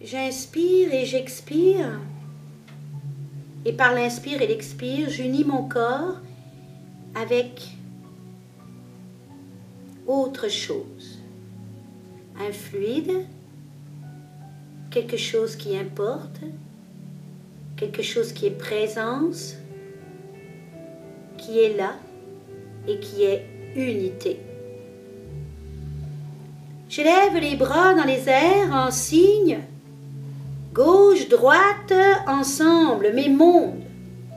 J'inspire et j'expire. Et par l'inspire et l'expire, j'unis mon corps avec autre chose. Un fluide, quelque chose qui importe, quelque chose qui est présence, qui est là et qui est unité. J'élève les bras dans les airs en signe, gauche, droite, ensemble, mes mondes.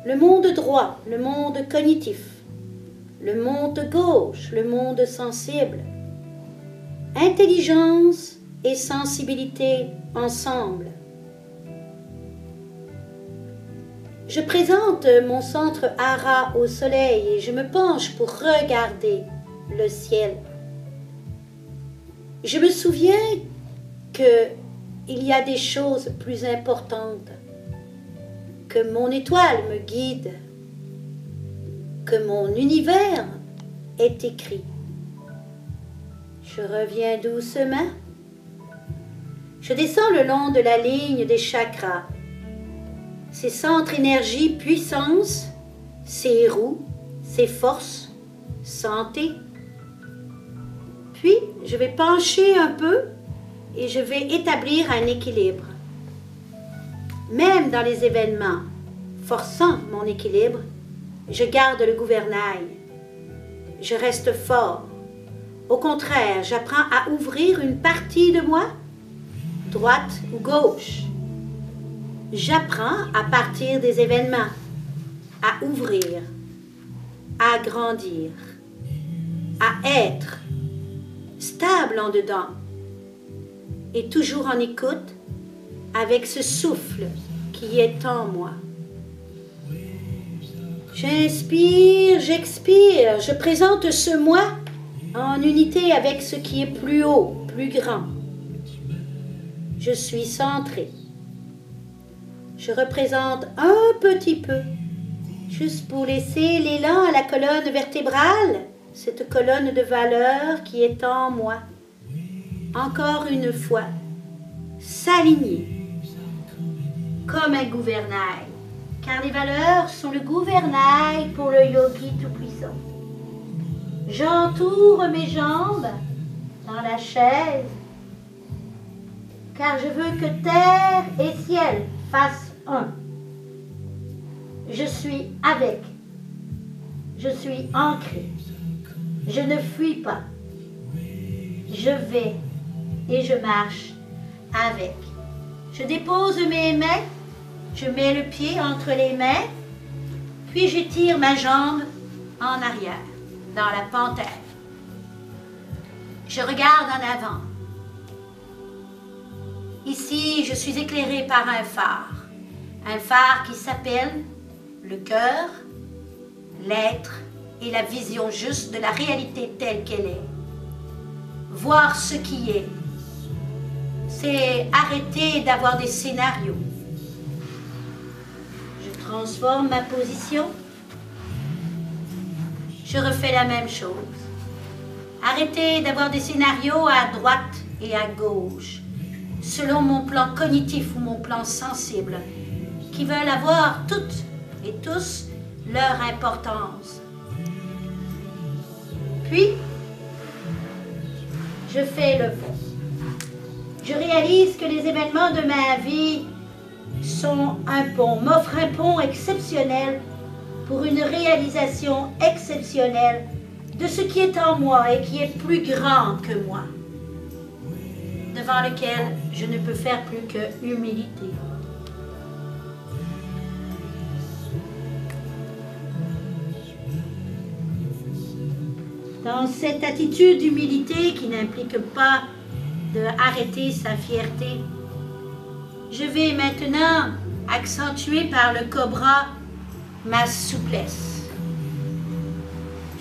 Le monde droit, le monde cognitif, le monde gauche, le monde sensible. Intelligence et sensibilité ensemble. Je présente mon centre hara au soleil et je me penche pour regarder le ciel. Je me souviens qu'il y a des choses plus importantes, que mon étoile me guide, que mon univers est écrit. Je reviens doucement. Je descends le long de la ligne des chakras. Ces centres énergie, puissance, ces roues, ces forces, santé. Puis, je vais pencher un peu et je vais établir un équilibre. Même dans les événements forçant mon équilibre, je garde le gouvernail. Je reste fort. Au contraire, j'apprends à ouvrir une partie de moi, droite ou gauche. J'apprends à partir des événements, à ouvrir, à grandir, à être stable en dedans et toujours en écoute avec ce souffle qui est en moi. J'inspire, j'expire, je présente ce moi en unité avec ce qui est plus haut, plus grand. Je suis centrée. Je représente un petit peu, juste pour laisser l'élan à la colonne vertébrale, cette colonne de valeur qui est en moi. Encore une fois, s'aligner comme un gouvernail, car les valeurs sont le gouvernail pour le yogi tout-puissant. J'entoure mes jambes dans la chaise, car je veux que terre et ciel fassent un. Je suis avec, je suis ancré, je ne fuis pas, je vais et je marche avec. Je dépose mes mains, je mets le pied entre les mains, puis je tire ma jambe en arrière, dans la panthère. Je regarde en avant. Ici, je suis éclairée par un phare qui s'appelle le cœur, l'être et la vision juste de la réalité telle qu'elle est. Voir ce qui est, c'est arrêter d'avoir des scénarios. Je transforme ma position. Je refais la même chose. Arrêtez d'avoir des scénarios à droite et à gauche, selon mon plan cognitif ou mon plan sensible, qui veulent avoir toutes et tous leur importance. Puis, je fais le pont. Je réalise que les événements de ma vie sont un pont, m'offrent un pont exceptionnel pour une réalisation exceptionnelle de ce qui est en moi et qui est plus grand que moi, devant lequel je ne peux faire plus que humilité. Dans cette attitude d'humilité qui n'implique pas d'arrêter sa fierté, je vais maintenant accentuer par le cobra ma souplesse.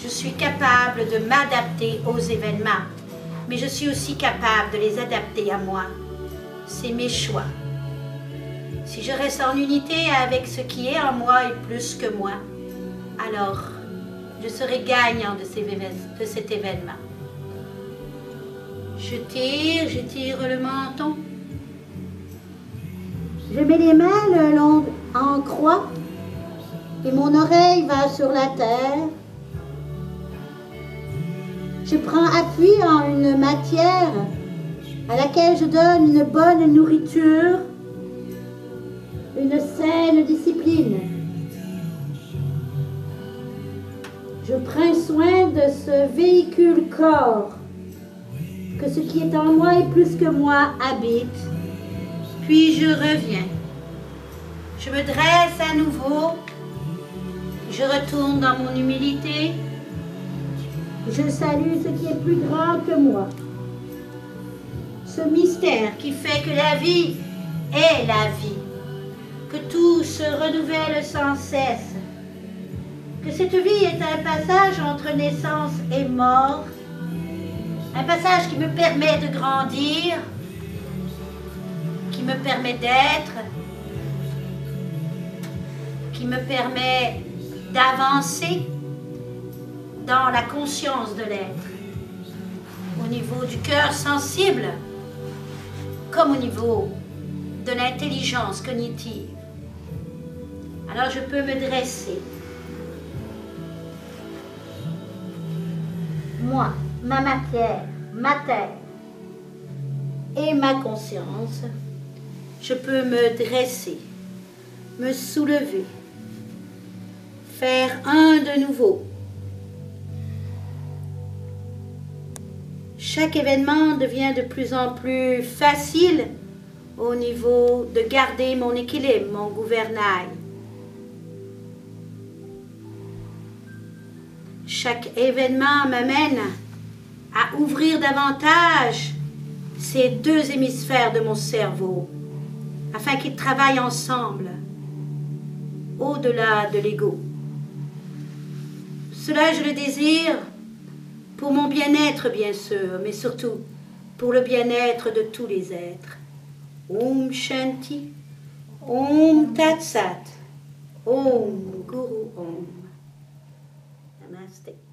Je suis capable de m'adapter aux événements, mais je suis aussi capable de les adapter à moi. C'est mes choix. Si je reste en unité avec ce qui est en moi et plus que moi, alors je serai gagnant de cet événement. Je tire le menton. Je mets les mains le long en croix et mon oreille va sur la terre. Je prends appui en une matière à laquelle je donne une bonne nourriture, une saine discipline. Je prends soin de ce véhicule corps, que ce qui est en moi et plus que moi habite. Puis je reviens. Je me dresse à nouveau. Je retourne dans mon humilité. Je salue ce qui est plus grand que moi. Ce mystère qui fait que la vie est la vie. Que tout se renouvelle sans cesse. Que cette vie est un passage entre naissance et mort. Un passage qui me permet de grandir, qui me permet d'être, qui me permet d'avancer dans la conscience de l'être, au niveau du cœur sensible, comme au niveau de l'intelligence cognitive. Alors je peux me dresser. Moi, ma matière, ma terre et ma conscience, je peux me dresser, me soulever, faire un de nouveau. Chaque événement devient de plus en plus facile au niveau de garder mon équilibre, mon gouvernail. Chaque événement m'amène à ouvrir davantage ces deux hémisphères de mon cerveau afin qu'ils travaillent ensemble au-delà de l'ego. Cela, je le désire pour mon bien-être, bien sûr, mais surtout pour le bien-être de tous les êtres. Om Shanti, Om Tat Sat, Om Guru Om. Namaste.